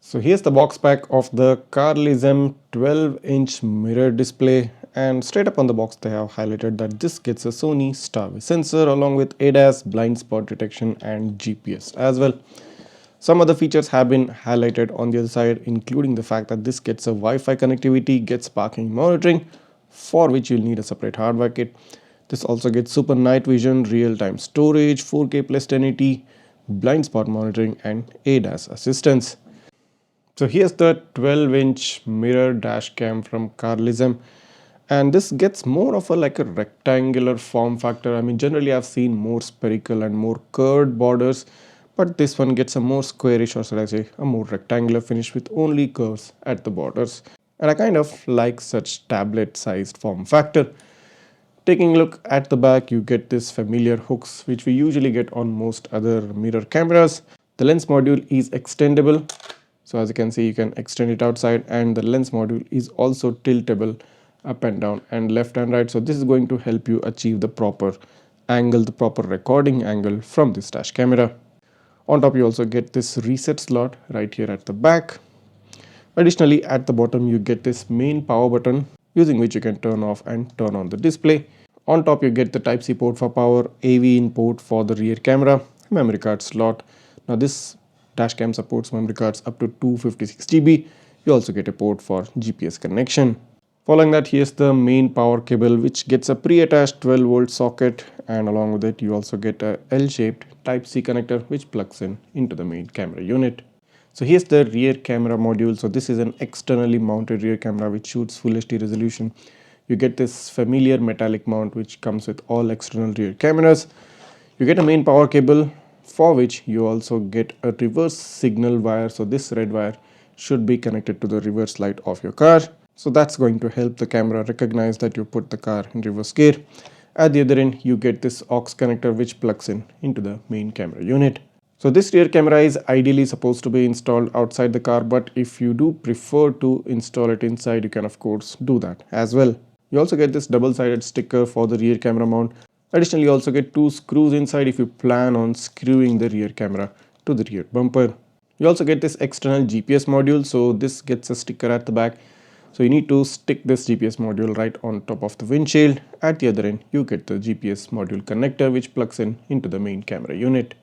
So here's the box pack of the Carlizem 12-inch mirror display, and straight up on the box they have highlighted that this gets a Sony Starvis sensor along with ADAS, blind spot detection and GPS as well. Some other features have been highlighted on the other side, including the fact that this gets a Wi-Fi connectivity, gets parking monitoring, for which you'll need a separate hardware kit. This also gets super night vision, real-time storage, 4K plus 1080, blind spot monitoring and ADAS assistance. So here's the 12-inch mirror dash cam from Carlizem, and this gets more of a rectangular form factor. I mean, generally I've seen more spherical and more curved borders, but this one gets a more squarish, or should I say a more rectangular finish with only curves at the borders. And I kind of like such tablet sized form factor. Taking a look at the back, you get this familiar hooks which we usually get on most other mirror cameras. The lens module is extendable, so as you can see you can extend it outside, and the lens module is also tiltable up and down and left and right. So this is going to help you achieve the proper angle, the proper recording angle from this dash camera. On top you also get this reset slot right here at the back. Additionally, at the bottom you get this main power button using which you can turn off and turn on the display. On top you get the Type-C port for power, AV in port for the rear camera, memory card slot. Now this dashcam supports memory cards up to 256 GB. You also get a port for GPS connection. Following that, here's the main power cable which gets a pre-attached 12-volt socket, and along with it you also get a L-shaped Type-C connector which plugs in into the main camera unit. So here's the rear camera module. So this is an externally mounted rear camera which shoots Full HD resolution. You get this familiar metallic mount which comes with all external rear cameras. You get a main power cable, for which you also get a reverse signal wire. So this red wire should be connected to the reverse light of your car. So that's going to help the camera recognize that you put the car in reverse gear. At the other end, you get this aux connector which plugs in into the main camera unit. So this rear camera is ideally supposed to be installed outside the car, but if you do prefer to install it inside, you can of course do that as well. You also get this double-sided sticker for the rear camera mount. Additionally, you also get 2 screws inside if you plan on screwing the rear camera to the rear bumper. You also get this external GPS module, so this gets a sticker at the back. So you need to stick this GPS module right on top of the windshield. At the other end, you get the GPS module connector which plugs in into the main camera unit.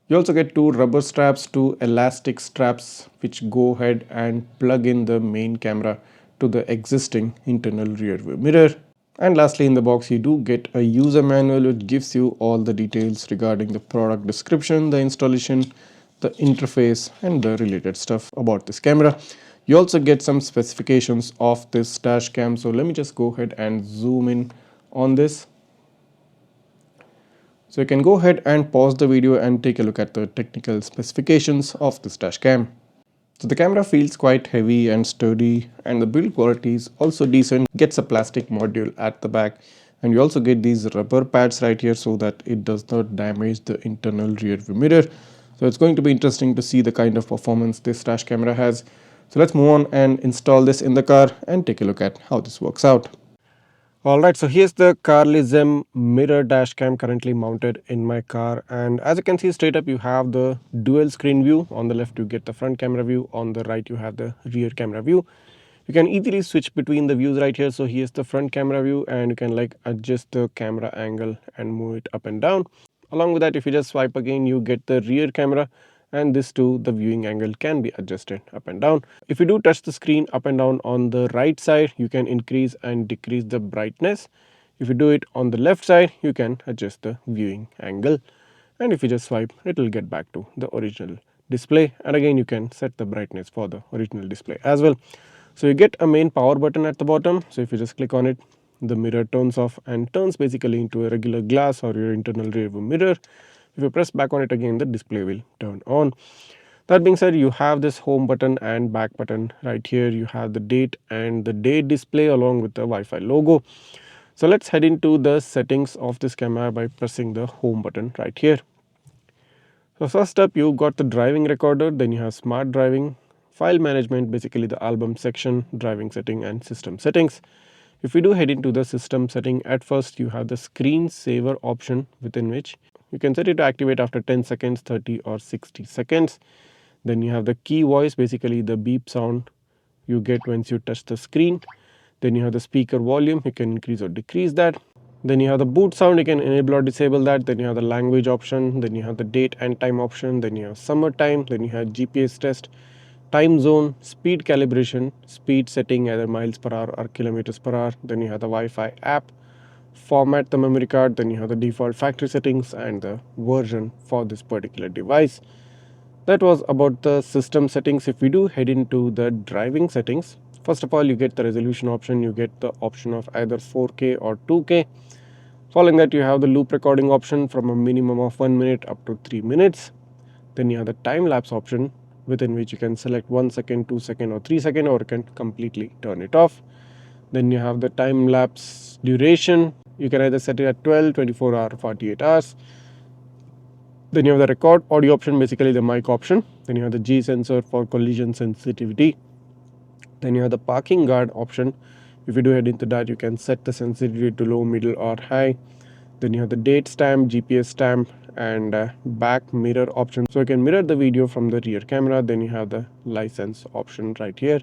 You also get 2 rubber straps, 2 elastic straps which go ahead and plug in the main camera to the existing internal rear view mirror. And lastly, in the box you do get a user manual which gives you all the details regarding the product description, the installation, the interface and the related stuff about this camera. You also get some specifications of this dash cam. So let me just go ahead and zoom in on this. So you can go ahead and pause the video and take a look at the technical specifications of this dash cam. So the camera feels quite heavy and sturdy, and the build quality is also decent. Gets a plastic module at the back, and you also get these rubber pads right here so that it does not damage the internal rear view mirror. So it's going to be interesting to see the kind of performance this dash camera has. So let's move on and install this in the car and take a look at how this works out. Alright, so here's the Carlizem mirror dash cam currently mounted in my car, and as you can see straight up you have the dual screen view. On the left you get the front camera view, on the right you have the rear camera view. You can easily switch between the views right here. So here's the front camera view, and you can adjust the camera angle and move it up and down. Along with that, if you just swipe again, you get the rear camera, and this too, the viewing angle can be adjusted up and down. If you do touch the screen up and down on the right side, you can increase and decrease the brightness. If you do it on the left side, you can adjust the viewing angle, and if you just swipe, it will get back to the original display, and again you can set the brightness for the original display as well. So you get a main power button at the bottom. So if you just click on it, the mirror turns off and turns basically into a regular glass or your internal rear view mirror. If you press back on it again, the display will turn on. That being said, you have this home button and back button right here. You have the date and the date display along with the Wi-Fi logo. So let's head into the settings of this camera by pressing the home button right here. So first up, you got the driving recorder, then you have smart driving, file management, basically the album section, driving setting and system settings. If we do head into the system setting, at first you have the screensaver option, within which you can set it to activate after 10 seconds, 30 or 60 seconds. Then you have the key voice, basically the beep sound you get once you touch the screen. Then you have the speaker volume, you can increase or decrease that. Then you have the boot sound, you can enable or disable that. Then you have the language option, then you have the date and time option, then you have summertime, then you have GPS test, time zone, speed calibration, speed setting either miles per hour or kilometers per hour. Then you have the Wi-Fi app, format the memory card, then you have the default factory settings and the version for this particular device. That was about the system settings. If we do head into the driving settings, first of all you get the resolution option, you get the option of either 4K or 2K. Following that, you have the loop recording option from a minimum of 1 minute up to 3 minutes. Then you have the time lapse option, within which you can select 1 second, 2 second or 3 second, or you can completely turn it off. Then you have the time lapse duration, you can either set it at 12, 24 or 48 hours. Then you have the record audio option, basically the mic option. Then you have the G sensor for collision sensitivity. Then you have the parking guard option. If you do head into that, you can set the sensitivity to low, middle or high. Then you have the date stamp, GPS stamp and back mirror option. So you can mirror the video from the rear camera. Then you have the license option right here.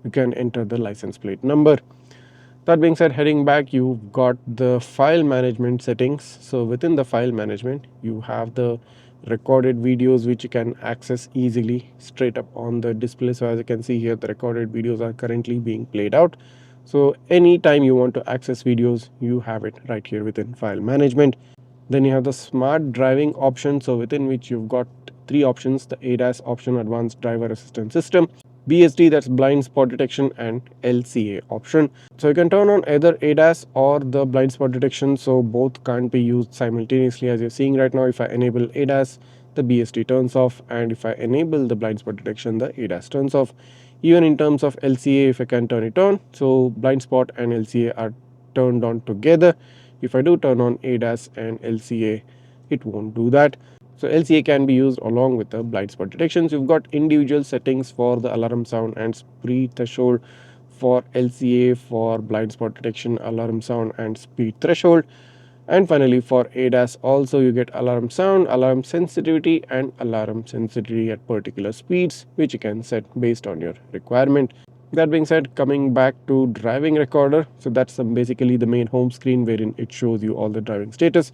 You can enter the license plate number. That being said, heading back, you've got the file management settings. So within the file management, you have the recorded videos which you can access easily straight up on the display. So as you can see here, the recorded videos are currently being played out. So anytime you want to access videos, you have it right here within file management. Then you have the smart driving option, so within which you've got three options: the ADAS option, advanced driver assistance system, BSD, that's blind spot detection, and LCA option. So you can turn on either ADAS or the blind spot detection, so both can't be used simultaneously. As you're seeing right now, if I enable ADAS, the BSD turns off, and if I enable the blind spot detection, the ADAS turns off. Even in terms of LCA, if I can turn it on, so blind spot and LCA are turned on together. If I do turn on ADAS and LCA, it won't do that. So LCA can be used along with the blind spot detections. You've got individual settings for the alarm sound and speed threshold for LCA, for blind spot detection, alarm sound and speed threshold. And finally for ADAS also you get alarm sound, alarm sensitivity and alarm sensitivity at particular speeds, which you can set based on your requirement. That being said, coming back to driving recorder, so that's basically the main home screen wherein it shows you all the driving status.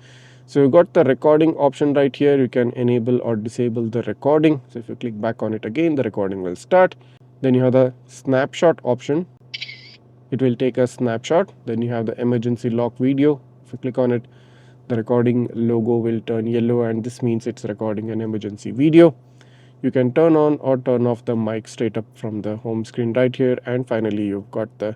So you've got the recording option right here. You can enable or disable the recording. So if you click back on it again, the recording will start. Then you have the snapshot option. It will take a snapshot. Then you have the emergency lock video. If you click on it, the recording logo will turn yellow, and this means it's recording an emergency video. You can turn on or turn off the mic straight up from the home screen right here. And finally, you've got the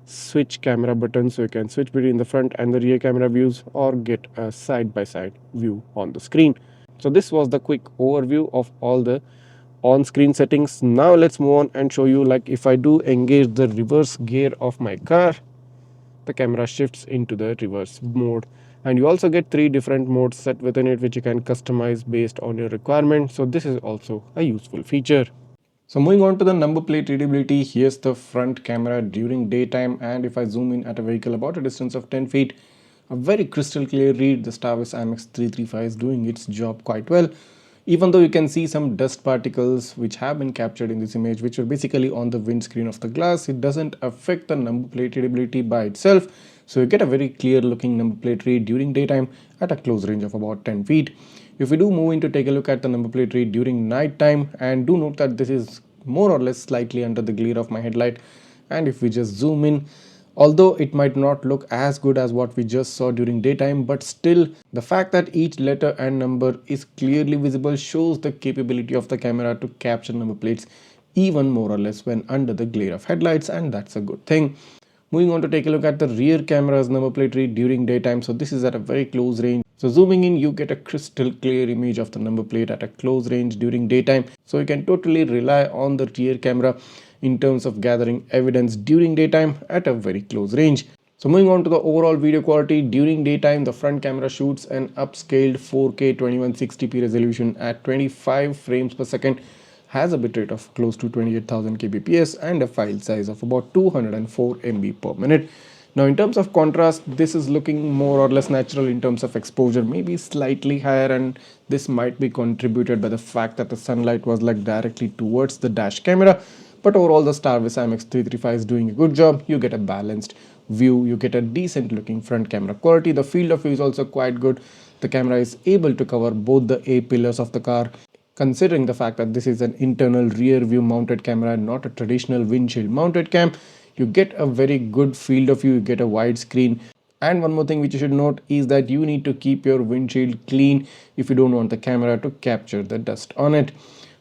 switch camera button, so you can switch between the front and the rear camera views or get a side-by-side view on the screen. So this was the quick overview of all the on-screen settings. Now let's move on and show you, like if I do engage the reverse gear of my car, the camera shifts into the reverse mode. And you also get 3 different modes set within it, which you can customize based on your requirement. So this is also a useful feature. So moving on to the number plate readability, here's the front camera during daytime, and if I zoom in at a vehicle about a distance of 10 feet, a very crystal clear read. The Starvis IMX335 is doing its job quite well. Even though you can see some dust particles which have been captured in this image, which are basically on the windscreen of the glass, it doesn't affect the number plate readability by itself. So you get a very clear looking number plate read during daytime at a close range of about 10 feet. If we do move in to take a look at the number plate read during night time, and do note that this is more or less slightly under the glare of my headlight, and if we just zoom in, although it might not look as good as what we just saw during daytime, but still the fact that each letter and number is clearly visible shows the capability of the camera to capture number plates even more or less when under the glare of headlights, and that's a good thing. Moving on to take a look at the rear camera's number plate read during daytime. So this is at a very close range. So zooming in, you get a crystal clear image of the number plate at a close range during daytime. So you can totally rely on the rear camera in terms of gathering evidence during daytime at a very close range. So moving on to the overall video quality, during daytime the front camera shoots an upscaled 4K 2160p resolution at 25 frames per second, has a bitrate of close to 28,000 kbps and a file size of about 204 MB per minute. Now in terms of contrast, this is looking more or less natural. In terms of exposure, maybe slightly higher, and this might be contributed by the fact that the sunlight was like directly towards the dash camera. But overall, the Starvis IMX335 is doing a good job. You get a balanced view, you get a decent looking front camera quality. The field of view is also quite good. The camera is able to cover both the A pillars of the car, considering the fact that this is an internal rear view mounted camera, not a traditional windshield mounted cam. You get a very good field of view, you get a wide screen. And one more thing which you should note is that you need to keep your windshield clean if you don't want the camera to capture the dust on it.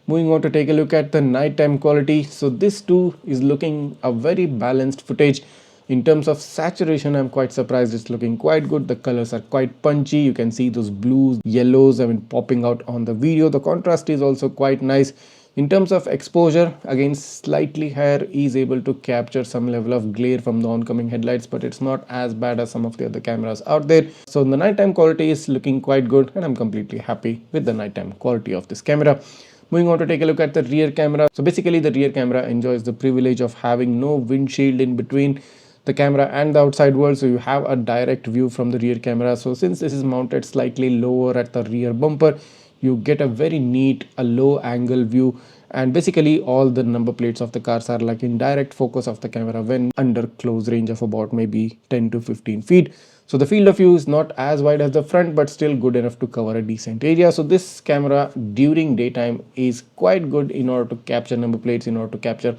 Moving on to take a look at the nighttime quality. So this too is looking a very balanced footage. In terms of saturation, I'm quite surprised. It's looking quite good. The colors are quite punchy. You can see those blues, yellows, popping out on the video. The contrast is also quite nice. In terms of exposure, again slightly higher, is able to capture some level of glare from the oncoming headlights, but it's not as bad as some of the other cameras out there. So the nighttime quality is looking quite good, and I'm completely happy with the nighttime quality of this camera. Moving on to take a look at the rear camera. So basically the rear camera enjoys the privilege of having no windshield in between the camera and the outside world, so you have a direct view from the rear camera. So since this is mounted slightly lower at the rear bumper, you get a very neat, a low angle view, and basically all the number plates of the cars are like in direct focus of the camera when under close range of about maybe 10 to 15 feet. So the field of view is not as wide as the front, but still good enough to cover a decent area. So this camera during daytime is quite good in order to capture number plates, in order to capture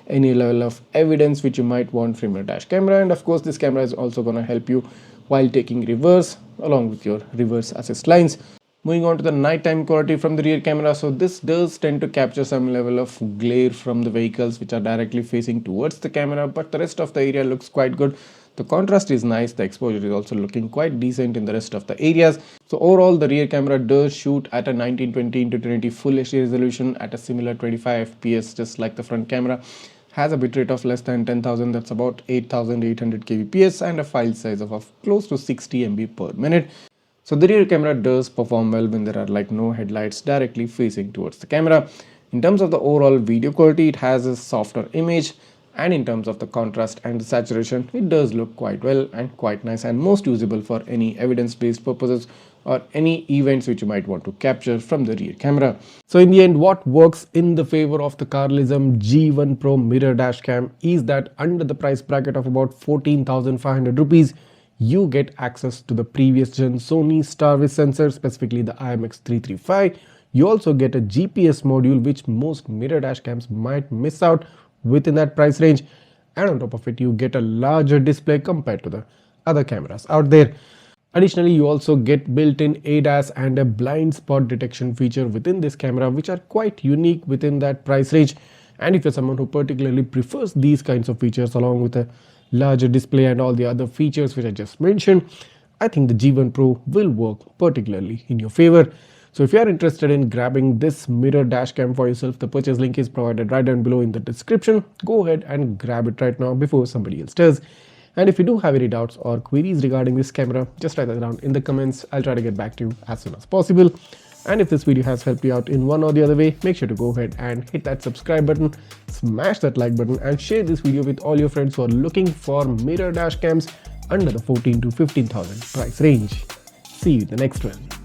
any level of evidence which you might want from your dash camera. And of course this camera is also going to help you while taking reverse along with your reverse assist lines. Moving on to the nighttime quality from the rear camera. So this does tend to capture some level of glare from the vehicles which are directly facing towards the camera, but the rest of the area looks quite good. The contrast is nice. The exposure is also looking quite decent in the rest of the areas. So overall the rear camera does shoot at a 1920x1080 full HD resolution at a similar 25 fps, just like the front camera. Has a bitrate of less than 10,000, that's about 8,800 kbps, and a file size of close to 60 MB per minute. So the rear camera does perform well when there are like no headlights directly facing towards the camera. In terms of the overall video quality, it has a softer image, and in terms of the contrast and the saturation, it does look quite well and quite nice, and most usable for any evidence-based purposes or any events which you might want to capture from the rear camera. So in the end, what works in the favor of the Carlizem G1 Pro mirror dash cam is that under the price bracket of about 14,500 rupees, you get access to the previous gen Sony Starvis sensor, specifically the IMX335. You also get a GPS module, which most mirror dash cams might miss out within that price range, and on top of it you get a larger display compared to the other cameras out there. Additionally, you also get built-in ADAS and a blind spot detection feature within this camera, which are quite unique within that price range. And if you're someone who particularly prefers these kinds of features along with a larger display and all the other features which I just mentioned, I think the G1 Pro will work particularly in your favor. So if you are interested in grabbing this mirror dash cam for yourself, the purchase link is provided right down below in the description. Go ahead and grab it right now before somebody else does. And if you do have any doubts or queries regarding this camera, just write that down in the comments. I'll try to get back to you as soon as possible. And if this video has helped you out in one or the other way, make sure to go ahead and hit that subscribe button, smash that like button, and share this video with all your friends who are looking for mirror dash cams under the 14 to 15,000 price range. See you in the next one.